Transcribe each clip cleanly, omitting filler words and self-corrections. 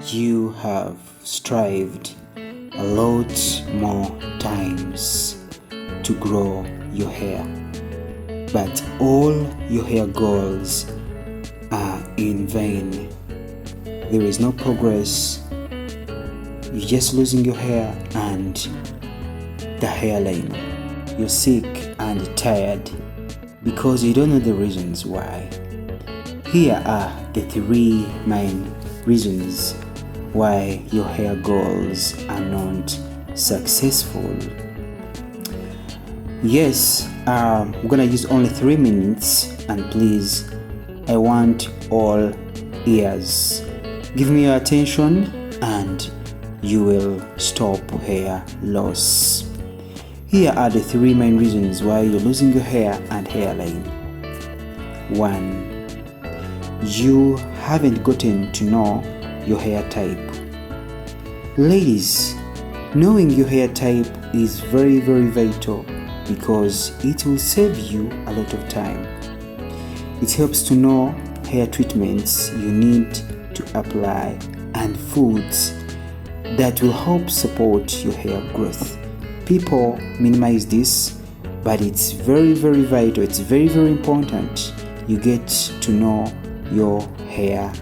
you have strived a lot more times to grow your hair, but all your hair goals are in vain. There is no progress. You're just losing your hair and the hairline. You're sick and tired because you don't know the reasons why. Here are the 3 main reasons why your hair goals are not successful. Yes, we're gonna use only 3 minutes, and please, I want all ears. Give me your attention and you will stop hair loss. Here are the 3 main reasons why you're losing your hair and hairline. 1. You haven't gotten to know your hair type. Ladies, knowing your hair type is very vital because it will save you a lot of time. It helps to know hair treatments you need to apply and foods that will help support your hair growth. People minimize this, but it's very vital. It's very important you get to know your hair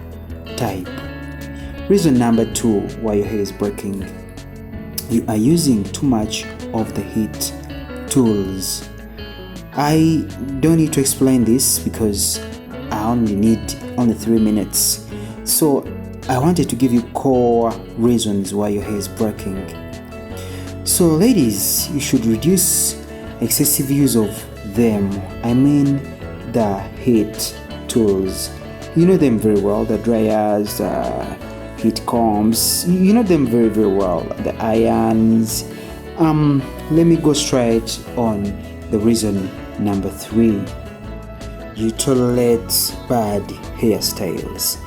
type. Reason number 2 why your hair is breaking. You are using too much of the heat tools. I don't need to explain this because I only need 3 minutes. So I wanted to give you core reasons why your hair is breaking. So ladies, you should reduce excessive use of them. I mean the heat tools. You know them very well, the dryers, the heat combs, you know them very well, the irons. Let me go straight on the reason number 3. You tolerate bad hairstyles.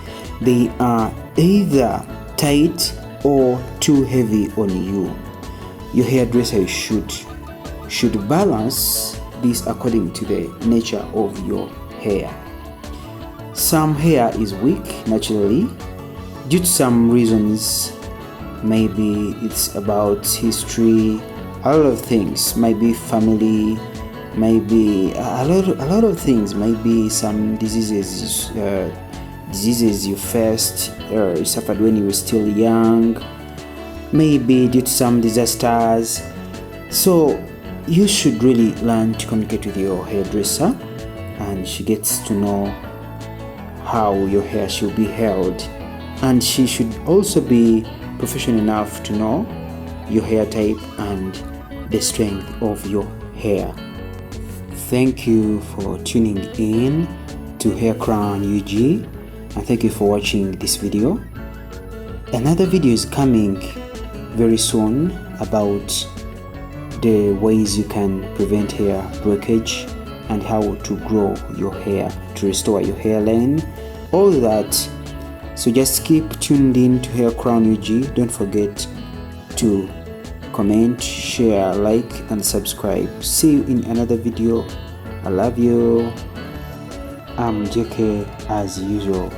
They are either tight or too heavy on you. Your hairdresser should balance this according to the nature of your hair. Some hair is weak naturally due to some reasons. Maybe it's about history, a lot of things, maybe family, maybe a lot of things, maybe some diseases you faced or you suffered when you were still young, maybe due to some disasters. So you should really learn to communicate with your hairdresser, and she gets to know how your hair should be held, and she should also be professional enough to know your hair type and the strength of your hair. Thank you for tuning in to Hair Crown UG, and thank you for watching this video. Another video is coming very soon about the ways you can prevent hair breakage and how to grow your hair, to restore your hairline, all that. So just keep tuned in to Hair Crown UG. Don't forget to comment, share, like and subscribe. See you in another video. I love you. I'm JK as usual.